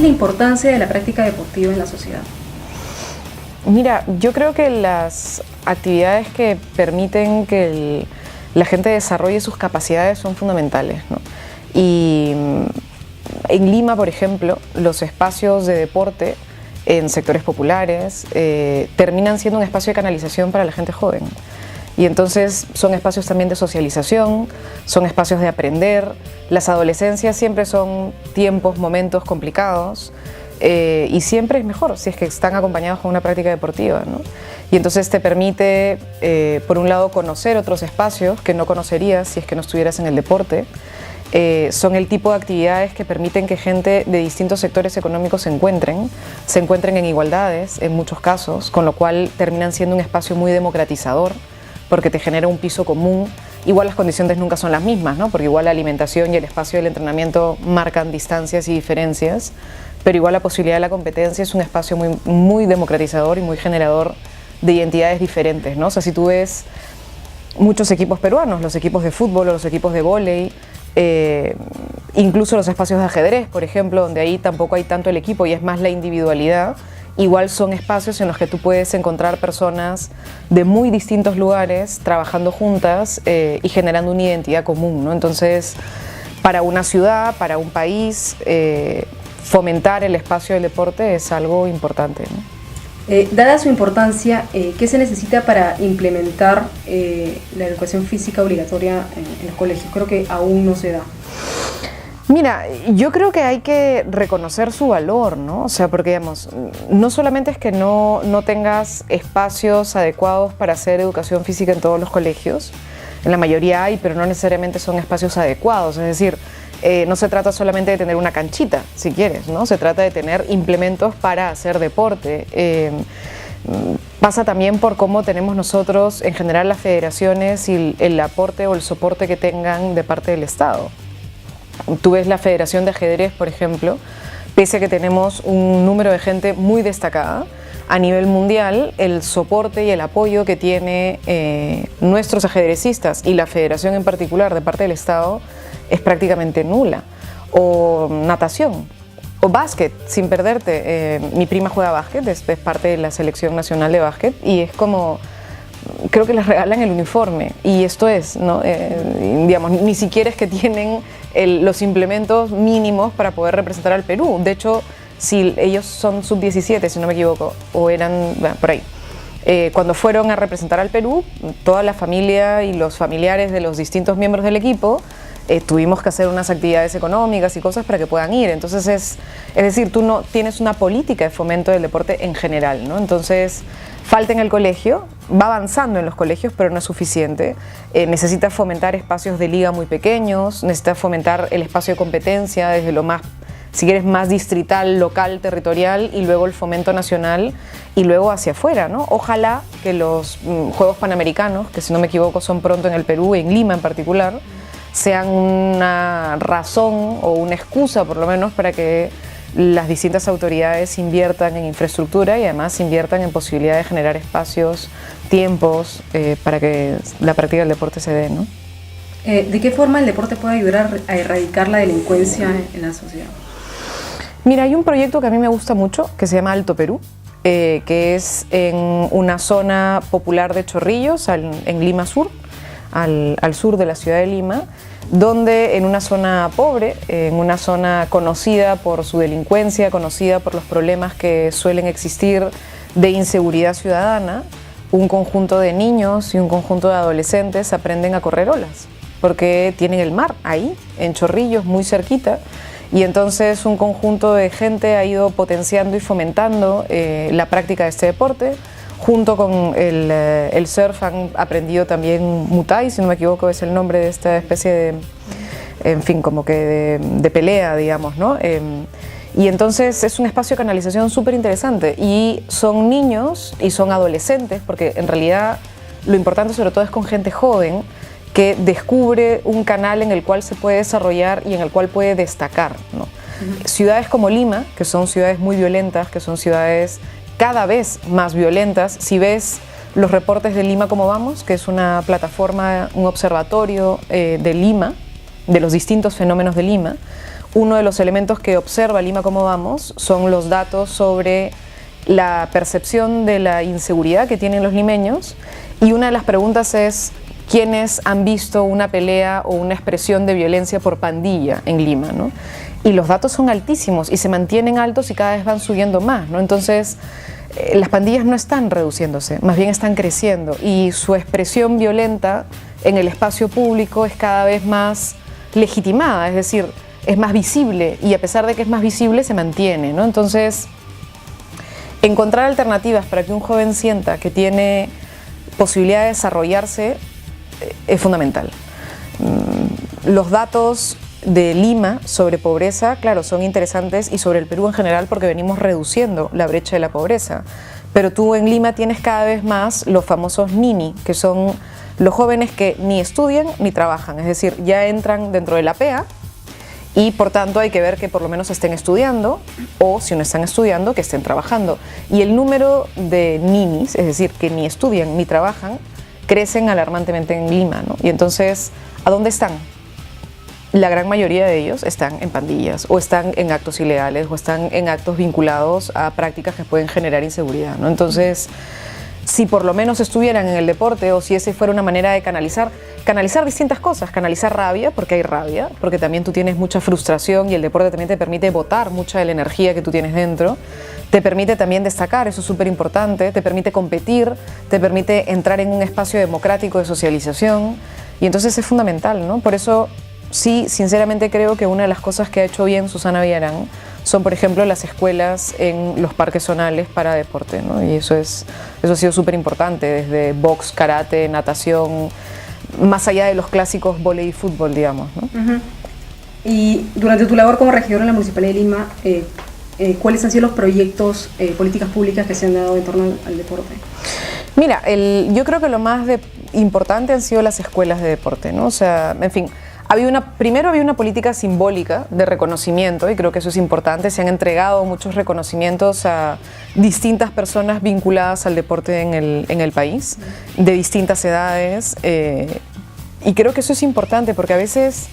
es la importancia de la práctica deportiva en la sociedad? Mira, yo creo que las actividades que permiten que la gente desarrolle sus capacidades son fundamentales, ¿no? Y en Lima, por ejemplo, los espacios de deporte en sectores populares terminan siendo un espacio de canalización para la gente joven. Y entonces son espacios también de socialización, son espacios de aprender. Las adolescencias siempre son tiempos, momentos complicados, y siempre es mejor si es que están acompañados con una práctica deportiva, ¿no? Y entonces te permite, por un lado, conocer otros espacios que no conocerías si es que no estuvieras en el deporte. Son el tipo de actividades que permiten que gente de distintos sectores económicos se encuentren en igualdades en muchos casos, con lo cual terminan siendo un espacio muy democratizador, porque te genera un piso común. Igual las condiciones nunca son las mismas, ¿no? Porque igual la alimentación y el espacio del entrenamiento marcan distancias y diferencias, pero igual la posibilidad de la competencia es un espacio muy, muy democratizador y muy generador de identidades diferentes, ¿no? O sea, si tú ves muchos equipos peruanos, los equipos de fútbol o los equipos de vóley, incluso los espacios de ajedrez, por ejemplo, donde ahí tampoco hay tanto el equipo y es más la individualidad, igual son espacios en los que tú puedes encontrar personas de muy distintos lugares trabajando juntas y generando una identidad común, ¿no? Entonces, para una ciudad, para un país, fomentar el espacio del deporte es algo importante, ¿no? Dada su importancia, ¿qué se necesita para implementar la educación física obligatoria en los colegios? Creo que aún no se da. Mira, yo creo que hay que reconocer su valor, ¿no? O sea, porque digamos, no solamente es que no tengas espacios adecuados para hacer educación física en todos los colegios, en la mayoría hay, pero no necesariamente son espacios adecuados, es decir, no se trata solamente de tener una canchita, si quieres, ¿no? Se trata de tener implementos para hacer deporte. Pasa también por cómo tenemos nosotros, en general, las federaciones y el aporte o el soporte que tengan de parte del Estado. Tú ves la Federación de Ajedrez, por ejemplo, pese a que tenemos un número de gente muy destacada, a nivel mundial, el soporte y el apoyo que tiene nuestros ajedrecistas y la federación en particular de parte del Estado es prácticamente nula. O natación, o básquet, sin perderte. Mi prima juega básquet, es parte de la selección nacional de básquet y es como, creo que les regalan el uniforme y esto es, ¿no? Digamos, ni siquiera es que tienen los implementos mínimos para poder representar al Perú. De hecho, si ellos son sub-17, si no me equivoco, o eran, bueno, por ahí. Cuando fueron a representar al Perú, toda la familia y los familiares de los distintos miembros del equipo tuvimos que hacer unas actividades económicas y cosas para que puedan ir. Entonces es decir, tú no tienes una política de fomento del deporte en general, ¿no? Entonces falta en el colegio, va avanzando en los colegios, pero no es suficiente. Necesita fomentar espacios de liga muy pequeños, necesita fomentar el espacio de competencia desde lo más, si quieres, más distrital, local, territorial, y luego el fomento nacional y luego hacia afuera, ¿no? Ojalá que los Juegos Panamericanos, que si no me equivoco son pronto en el Perú, en Lima en particular, sean una razón o una excusa por lo menos para que las distintas autoridades inviertan en infraestructura y además inviertan en posibilidad de generar espacios, tiempos para que la práctica del deporte se dé, ¿no? ¿De qué forma el deporte puede ayudar a erradicar la delincuencia en la sociedad? Mira, hay un proyecto que a mí me gusta mucho que se llama Alto Perú, que es en una zona popular de Chorrillos, en Lima Sur, al sur de la ciudad de Lima, donde en una zona pobre, en una zona conocida por su delincuencia, conocida por los problemas que suelen existir de inseguridad ciudadana, un conjunto de niños y un conjunto de adolescentes aprenden a correr olas, porque tienen el mar ahí, en Chorrillos, muy cerquita, y entonces un conjunto de gente ha ido potenciando y fomentando la práctica de este deporte. Junto con el surf han aprendido también Muay Thai, si no me equivoco es el nombre de esta especie de, en fin, como que de pelea, digamos, ¿no? Y entonces es un espacio de canalización súper interesante y son niños y son adolescentes, porque en realidad lo importante sobre todo es con gente joven que descubre un canal en el cual se puede desarrollar y en el cual puede destacar, ¿no? Ciudades como Lima, que son ciudades muy violentas, que son ciudades cada vez más violentas. Si ves los reportes de Lima Cómo Vamos, que es una plataforma, un observatorio de Lima, de los distintos fenómenos de Lima, uno de los elementos que observa Lima Cómo Vamos son los datos sobre la percepción de la inseguridad que tienen los limeños, y una de las preguntas es ¿quiénes han visto una pelea o una expresión de violencia por pandilla en Lima, ¿no? Y los datos son altísimos y se mantienen altos y cada vez van subiendo más, ¿no? Entonces, las pandillas no están reduciéndose, más bien están creciendo, y su expresión violenta en el espacio público es cada vez más legitimada, es decir, es más visible, y a pesar de que es más visible se mantiene, ¿no? Entonces, encontrar alternativas para que un joven sienta que tiene posibilidad de desarrollarse es fundamental. Los datos de Lima sobre pobreza, claro, son interesantes, y sobre el Perú en general, porque venimos reduciendo la brecha de la pobreza. Pero tú en Lima tienes cada vez más los famosos nini, que son los jóvenes que ni estudian ni trabajan, es decir, ya entran dentro de la PEA, y por tanto hay que ver que por lo menos estén estudiando, o si no están estudiando, que estén trabajando. Y el número de ninis, es decir, que ni estudian ni trabajan, crecen alarmantemente en Lima, ¿no? Y entonces, ¿a dónde están? La gran mayoría de ellos están en pandillas, o están en actos ilegales, o están en actos vinculados a prácticas que pueden generar inseguridad, ¿no? Entonces, si por lo menos estuvieran en el deporte, o si esa fuera una manera de canalizar distintas cosas, canalizar rabia, porque hay rabia, porque también tú tienes mucha frustración, y el deporte también te permite botar mucha de la energía que tú tienes dentro, te permite también destacar, eso es súper importante, te permite competir, te permite entrar en un espacio democrático de socialización, y entonces es fundamental, ¿no? Por eso, sí, sinceramente creo que una de las cosas que ha hecho bien Susana Villarán son, por ejemplo, las escuelas en los parques zonales para deporte, ¿no? Y eso ha sido súper importante, desde box, karate, natación, más allá de los clásicos vóley y fútbol, digamos, ¿no? Y durante tu labor como regidora en la Municipalidad de Lima, ¿cuáles han sido los proyectos, políticas públicas que se han dado en torno al deporte? Mira, yo creo que lo más importante han sido las escuelas de deporte, ¿no? O sea, en fin, primero había una política simbólica de reconocimiento, y creo que eso es importante. Se han entregado muchos reconocimientos a distintas personas vinculadas al deporte en el país, de distintas edades, y creo que eso es importante, porque a veces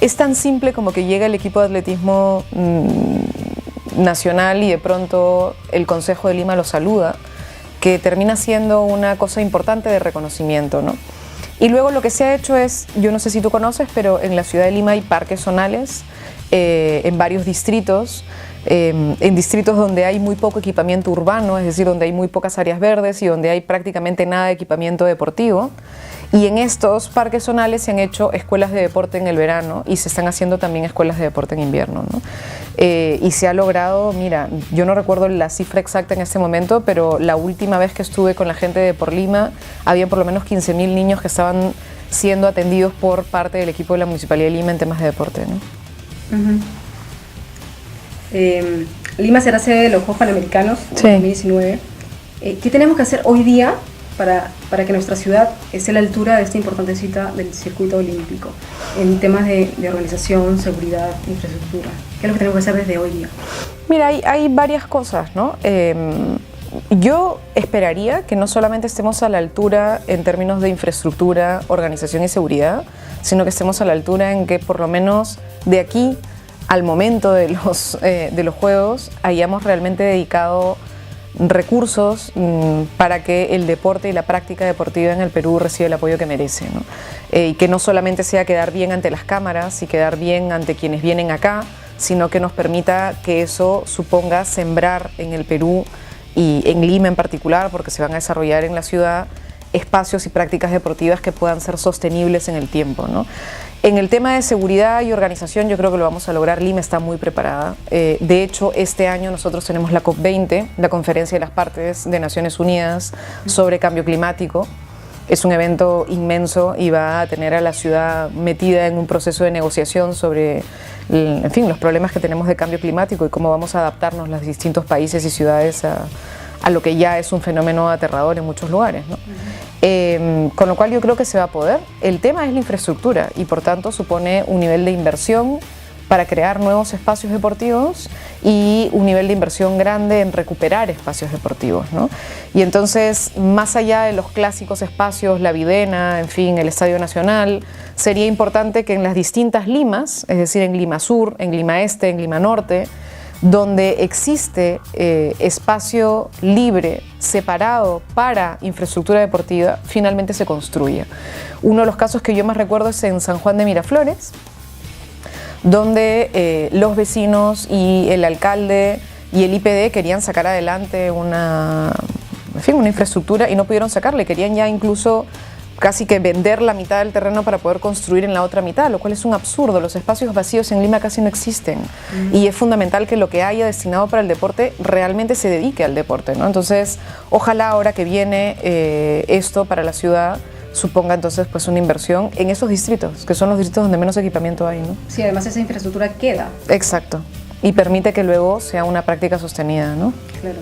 es tan simple como que llega el equipo de atletismo nacional y de pronto el Consejo de Lima lo saluda, que termina siendo una cosa importante de reconocimiento, ¿no? Y luego lo que se ha hecho es, yo no sé si tú conoces, pero en la ciudad de Lima hay parques zonales en varios distritos, en distritos donde hay muy poco equipamiento urbano, es decir, donde hay muy pocas áreas verdes y donde hay prácticamente nada de equipamiento deportivo. Y en estos parques zonales se han hecho escuelas de deporte en el verano, y se están haciendo también escuelas de deporte en invierno, ¿no? Y se ha logrado, mira, yo no recuerdo la cifra exacta en este momento, pero la última vez que estuve con la gente de Por Lima, había por lo menos 15.000 niños que estaban siendo atendidos por parte del equipo de la Municipalidad de Lima en temas de deporte, ¿no? Lima será sede de los Juegos Panamericanos en 2019. ¿Qué tenemos que hacer hoy día para que nuestra ciudad esté a la altura de esta importante cita del circuito olímpico en temas de organización, seguridad, infraestructura? ¿Qué es lo que tenemos que hacer desde hoy día? Mira, hay varias cosas, ¿no? Yo esperaría que no solamente estemos a la altura en términos de infraestructura, organización y seguridad, sino que estemos a la altura en que por lo menos de aquí al momento de los Juegos hayamos realmente dedicado recursos para que el deporte y la práctica deportiva en el Perú reciba el apoyo que merece, ¿no? Y que no solamente sea quedar bien ante las cámaras y quedar bien ante quienes vienen acá, sino que nos permita que eso suponga sembrar en el Perú y en Lima en particular, porque se van a desarrollar en la ciudad espacios y prácticas deportivas que puedan ser sostenibles en el tiempo, ¿no? En el tema de seguridad y organización yo creo que lo vamos a lograr. Lima está muy preparada. De hecho, este año nosotros tenemos la COP20, la Conferencia de las Partes de Naciones Unidas sobre Cambio Climático. Es un evento inmenso y va a tener a la ciudad metida en un proceso de negociación sobre, en fin, los problemas que tenemos de cambio climático y cómo vamos a adaptarnos los distintos países y ciudades a lo que ya es un fenómeno aterrador en muchos lugares, ¿no? Con lo cual yo creo que se va a poder. El tema es la infraestructura y por tanto supone un nivel de inversión para crear nuevos espacios deportivos y un nivel de inversión grande en recuperar espacios deportivos, ¿no? Y entonces, más allá de los clásicos espacios, la Videna, en fin, el Estadio Nacional, sería importante que en las distintas Limas, es decir, en Lima Sur, en Lima Este, en Lima Norte, donde existe espacio libre, separado para infraestructura deportiva, finalmente se construya. Uno de los casos que yo más recuerdo es en San Juan de Miraflores, donde los vecinos y el alcalde y el IPD querían sacar adelante una infraestructura y no pudieron sacarle, querían ya incluso casi que vender la mitad del terreno para poder construir en la otra mitad, lo cual es un absurdo. Los espacios vacíos en Lima casi no existen y es fundamental que lo que haya destinado para el deporte realmente se dedique al deporte, ¿no? Entonces, ojalá ahora que viene esto para la ciudad suponga entonces pues una inversión en esos distritos, que son los distritos donde menos equipamiento hay, ¿no? Sí, además esa infraestructura queda. Exacto, y permite que luego sea una práctica sostenida, ¿no? Claro.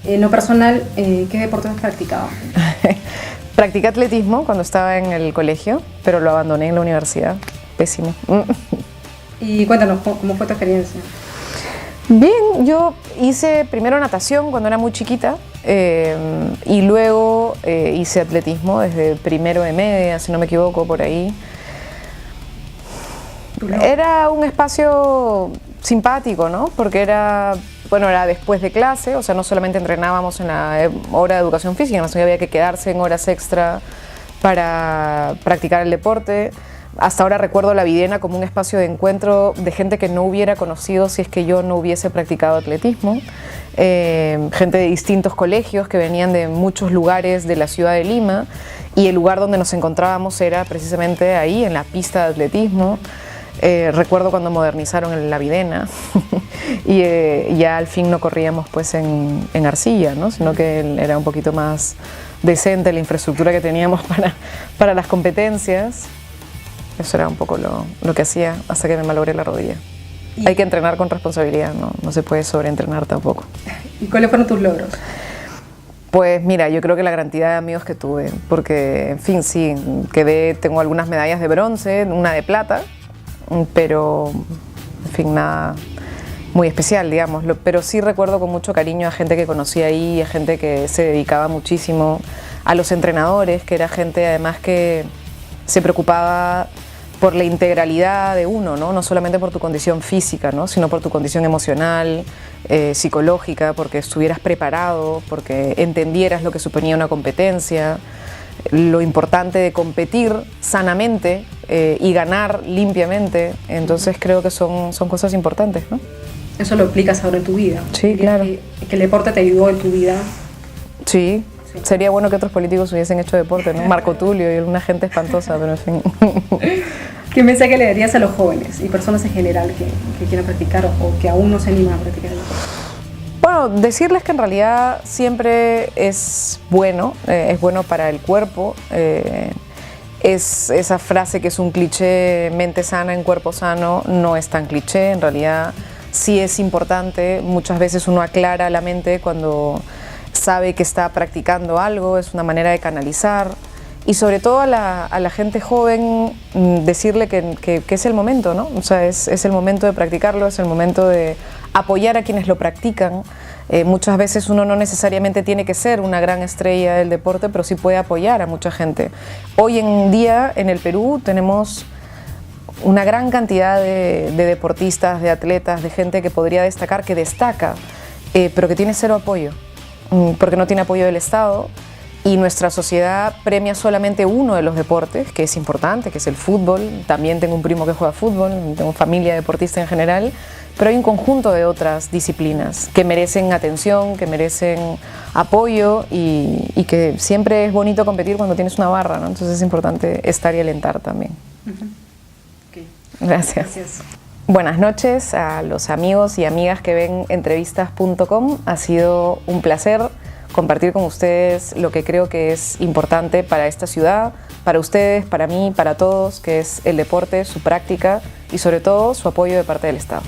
En lo personal, ¿qué deportes has practicado? Practiqué atletismo cuando estaba en el colegio, pero lo abandoné en la universidad. Pésimo. Y cuéntanos, ¿cómo fue tu experiencia? Bien, yo hice primero natación cuando era muy chiquita y luego hice atletismo desde primero de media, si no me equivoco, por ahí. Era un espacio simpático, ¿no? Porque era después de clase, o sea, no solamente entrenábamos en la hora de educación física, sino que había que quedarse en horas extra para practicar el deporte. Hasta ahora recuerdo la Videna como un espacio de encuentro de gente que no hubiera conocido si es que yo no hubiese practicado atletismo. Gente de distintos colegios que venían de muchos lugares de la ciudad de Lima y el lugar donde nos encontrábamos era precisamente ahí, en la pista de atletismo. Recuerdo cuando modernizaron la Videna y ya al fin no corríamos pues en arcilla, ¿no? Sino que era un poquito más decente la infraestructura que teníamos para las competencias. Eso era un poco lo que hacía hasta que me malogré la rodilla. Hay que entrenar con responsabilidad, no se puede sobreentrenar tampoco. ¿Y cuáles fueron tus logros? Pues mira, yo creo que la gran cantidad de amigos que tuve, porque en fin, sí, tengo algunas medallas de bronce, una de plata, pero en fin, nada muy especial, digamos. Pero sí recuerdo con mucho cariño a gente que conocí ahí, a gente que se dedicaba muchísimo, a los entrenadores, que era gente además que se preocupaba por la integralidad de uno, ¿no? No solamente por tu condición física, ¿no? Sino por tu condición emocional, psicológica, porque estuvieras preparado, porque entendieras lo que suponía una competencia, lo importante de competir sanamente y ganar limpiamente. Entonces creo que son cosas importantes, ¿no? Eso lo aplicas ahora en tu vida. Sí, claro. Que el deporte te ayudó en tu vida. Sí. Sería bueno que otros políticos hubiesen hecho deporte, ¿no? Marco Tulio y una gente espantosa, pero en fin. ¿Qué mensaje le darías a los jóvenes y personas en general que quieran practicar o que aún no se animan a practicar el deporte? Bueno, decirles que en realidad siempre es bueno para el cuerpo. Es esa frase que es un cliché, mente sana en cuerpo sano, no es tan cliché, en realidad sí es importante. Muchas veces uno aclara la mente cuando sabe que está practicando algo, es una manera de canalizar y sobre todo a la gente joven decirle que es el momento, ¿no? O sea, es el momento de practicarlo, es el momento de apoyar a quienes lo practican. Muchas veces uno no necesariamente tiene que ser una gran estrella del deporte, pero sí puede apoyar a mucha gente. Hoy en día en el Perú tenemos una gran cantidad de deportistas, de atletas, de gente que podría destacar, que destaca, pero que tiene cero apoyo. Porque no tiene apoyo del Estado y nuestra sociedad premia solamente uno de los deportes, que es importante, que es el fútbol. También tengo un primo que juega fútbol, tengo familia deportista en general, pero hay un conjunto de otras disciplinas que merecen atención, que merecen apoyo y que siempre es bonito competir cuando tienes una barra, ¿no? Entonces es importante estar y alentar también. Okay. Gracias. Buenas noches a los amigos y amigas que ven entrevistas.com. Ha sido un placer compartir con ustedes lo que creo que es importante para esta ciudad, para ustedes, para mí, para todos, que es el deporte, su práctica y sobre todo su apoyo de parte del Estado.